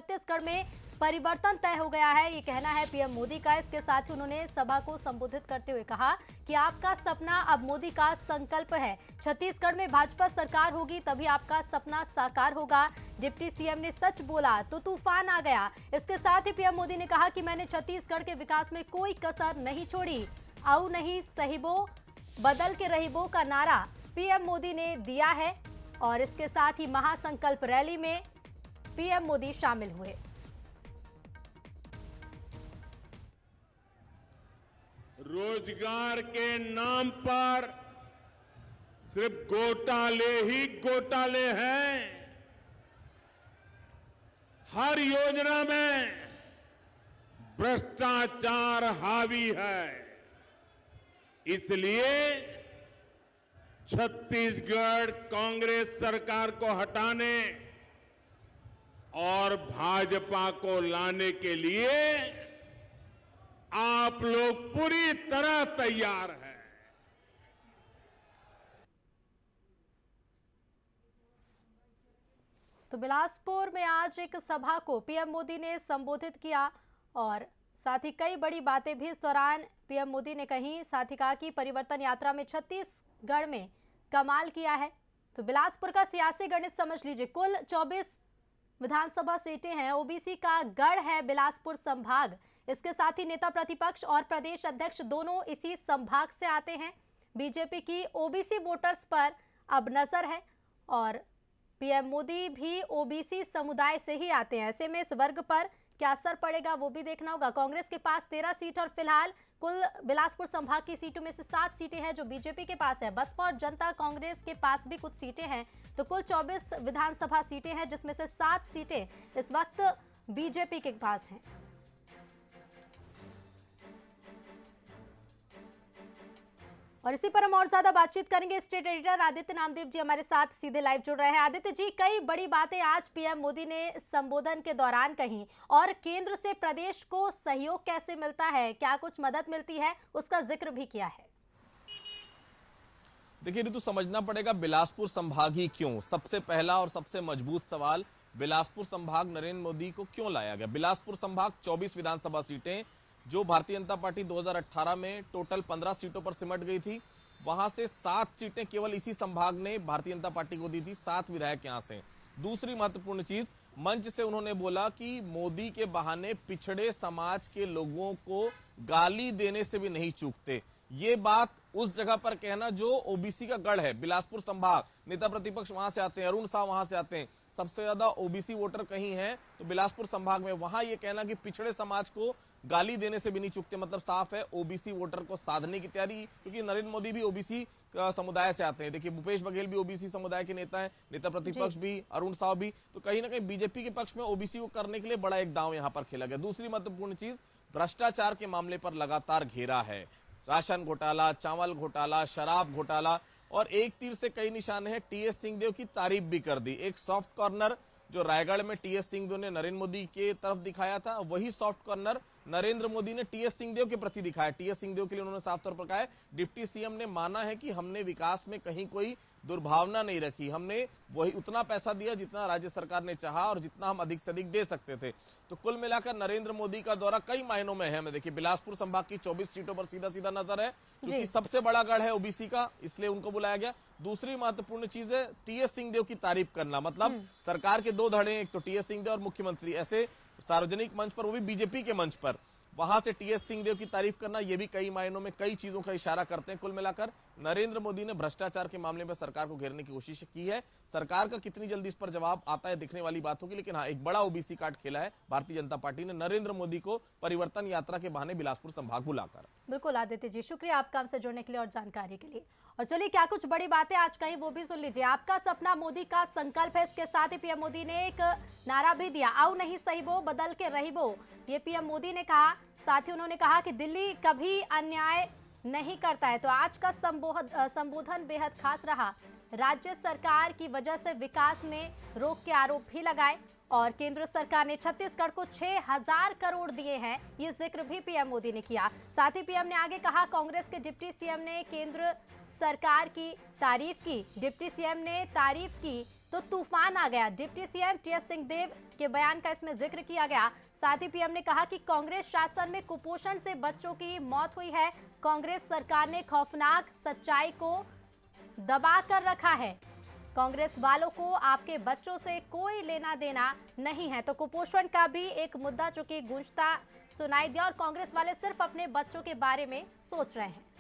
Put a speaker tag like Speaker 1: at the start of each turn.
Speaker 1: छत्तीसगढ़ में परिवर्तन तय हो गया है, ये कहना है पीएम मोदी का। इसके साथ ही उन्होंने सभा को संबोधित करते हुए कहा कि आपका सपना अब मोदी का संकल्प है। छत्तीसगढ़ में भाजपा सरकार होगी तभी आपका सपना साकार होगा। डिप्टी सीएम ने सच बोला तो तूफान आ गया। इसके साथ ही पीएम मोदी ने कहा कि मैंने छत्तीसगढ़ के विकास में कोई कसर नहीं छोड़ी। आओ नहीं सहिबो, बदल के रहिबो का नारा पीएम मोदी ने दिया है और इसके साथ ही महासंकल्प रैली में पीएम मोदी शामिल हुए।
Speaker 2: रोजगार के नाम पर सिर्फ घोटाले ही घोटाले हैं। हर योजना में भ्रष्टाचार हावी है। इसलिए छत्तीसगढ़ कांग्रेस सरकार को हटाने और भाजपा को लाने के लिए आप लोग पूरी तरह तैयार हैं।
Speaker 1: तो बिलासपुर में आज एक सभा को पीएम मोदी ने संबोधित किया और साथ ही कई बड़ी बातें भी इस दौरान पीएम मोदी ने कही। साथ ही कहा कि परिवर्तन यात्रा में छत्तीसगढ़ में कमाल किया है। तो बिलासपुर का सियासी गणित समझ लीजिए। कुल 24 विधानसभा सीटें हैं। ओबीसी का गढ़ है बिलासपुर संभाग। इसके साथ ही नेता प्रतिपक्ष और प्रदेश अध्यक्ष दोनों इसी संभाग से आते हैं। बीजेपी की ओबीसी वोटर्स पर अब नजर है और पीएम मोदी भी ओबीसी समुदाय से ही आते हैं। ऐसे में इस वर्ग पर क्या असर पड़ेगा वो भी देखना होगा। कांग्रेस के पास 13 सीट और फिलहाल कुल बिलासपुर संभाग की सीटों में से 7 सीटें हैं जो बीजेपी के पास है। बसपा और जनता कांग्रेस के पास भी कुछ सीटें हैं। तो कुल 24 विधानसभा सीटें हैं जिसमें से 7 सीटें इस वक्त बीजेपी के पास हैं। और इसी पर हम और ज्यादा बातचीत करेंगे। स्टेट एडिटर आदित्य नामदेव जी हमारे साथ सीधे लाइव जुड़ रहे हैं। आदित्य जी, कई बड़ी बातें आज पीएम मोदी ने संबोधन के दौरान कही और केंद्र से प्रदेश को सहयोग कैसे मिलता है, क्या कुछ मदद मिलती है, उसका जिक्र भी किया है।
Speaker 3: देखिए ऋतु, समझना पड़ेगा बिलासपुर संभाग ही क्यों। सबसे पहला और सबसे मजबूत सवाल, बिलासपुर संभाग नरेंद्र मोदी को क्यों लाया गया। बिलासपुर संभाग 24 विधानसभा सीटें जो भारतीय जनता पार्टी 2018 में टोटल 15 सीटों पर सिमट गई थी, वहां से 7 सीटें केवल इसी संभाग ने भारतीय जनता पार्टी को दी थी। 7 विधायक यहां से। दूसरी महत्वपूर्ण चीज, मंच से उन्होंने बोला कि मोदी के बहाने पिछड़े समाज के लोगों को गाली देने से भी नहीं चूकते। ये बात उस जगह पर कहना जो ओबीसी का गढ़ है। बिलासपुर संभाग, नेता प्रतिपक्ष वहां से आते हैं, अरुण साह वहां से आते हैं, सबसे ज्यादा ओबीसी वोटर कहीं हैं तो बिलासपुर संभाग में। वहां ये कहना कि पिछड़े समाज को गाली देने से भी नहीं चूकते, मतलब साफ है ओबीसी वोटर को साधने की तैयारी। क्योंकि नरेंद्र मोदी भी ओबीसी समुदाय से आते हैं। देखिए भूपेश बघेल भी ओबीसी समुदाय के नेता है, नेता प्रतिपक्ष भी, अरुण साह भी। तो कहीं ना कहीं बीजेपी के पक्ष में ओबीसी को करने के लिए बड़ा एक दांव यहां पर खेला गया। दूसरी महत्वपूर्ण चीज, भ्रष्टाचार के मामले पर लगातार घेरा है। राशन घोटाला, चावल घोटाला, शराब घोटाला और एक तीर से कई निशाने हैं। टीएस सिंहदेव की तारीफ भी कर दी। एक सॉफ्ट कॉर्नर जो रायगढ़ में टीएस सिंहदेव ने नरेंद्र मोदी के तरफ दिखाया था, वही सॉफ्ट कॉर्नर नरेंद्र मोदी ने टीएस सिंहदेव के प्रति दिखाया। टीएस सिंहदेव के लिए उन्होंने साफ तौर पर कहा है, डिप्टी सीएम ने माना है कि हमने विकास में कहीं कोई दुर्भावना नहीं रखी, हमने वही उतना पैसा दिया जितना राज्य सरकार ने चाहा और जितना हम अधिक से अधिक दे सकते थे। तो कुल मिलाकर नरेंद्र मोदी का दौरा कई मायनों में है। मैं देखिए बिलासपुर संभाग की 24 सीटों पर सीधा सीधा नजर है, क्योंकि सबसे बड़ा गढ़ है ओबीसी का, इसलिए उनको बुलाया गया। दूसरी महत्वपूर्ण चीज है टीएस सिंहदेव की तारीफ करना। मतलब सरकार के 2 धड़े, एक तो टीएस सिंहदेव और मुख्यमंत्री, ऐसे सार्वजनिक मंच पर, वो भी बीजेपी के मंच पर, वहां से टीएस सिंहदेव की तारीफ करना, ये भी कई मायनों में कई चीजों का इशारा करते हैं। कुल मिलाकर नरेंद्र मोदी ने भ्रष्टाचार के मामले में सरकार को घेरने की कोशिश की है। सरकार का कितनी जल्दी इस पर जवाब आता है दिखने वाली बात होगी, लेकिन हाँ, एक बड़ा ओबीसी कार्ड खेला है भारतीय जनता पार्टी ने नरेंद्र मोदी को परिवर्तन यात्रा के बहाने बिलासपुर संभाग बुलाकर।
Speaker 1: बिल्कुल आदित्य जी, शुक्रिया आपका हमसे जुड़ने के लिए और जानकारी के लिए। और चलिए क्या कुछ बड़ी बातें आज कहीं वो भी सुन लीजिए। आपका सपना मोदी का संकल्प है। इसके साथ ही पीएम मोदी ने एक नारा भी दिया, आओ नहीं सहिबो, बदल के रहिबो। ये पीएम मोदी ने कहा। साथ ही उन्होंने कहा कि दिल्ली कभी अन्याय नहीं करता है। तो आज का संबोधन बेहद खास रहा। राज्य सरकार की वजह से विकास में रोक के आरोप भी लगाए और केंद्र सरकार ने छत्तीसगढ़ को 6000 करोड़ दिए हैं, ये जिक्र भी पीएम मोदी ने किया। साथ ही पीएम ने आगे कहा, कांग्रेस के डिप्टी सीएम ने केंद्र सरकार की तारीफ की। डिप्टी सीएम ने तारीफ की तो तूफान आ गया। डिप्टी सीएम टीएस सिंहदेव के बयान का इसमें जिक्र किया गया। साथ ही पीएम ने कहा कि कांग्रेस शासन में कुपोषण से बच्चों की मौत हुई है। कांग्रेस सरकार ने खौफनाक सच्चाई को दबा कर रखा है। कांग्रेस वालों को आपके बच्चों से कोई लेना देना नहीं है। तो कुपोषण का भी एक मुद्दा जो कि गूंजता सुनाई दिया और कांग्रेस वाले सिर्फ अपने बच्चों के बारे में सोच रहे हैं।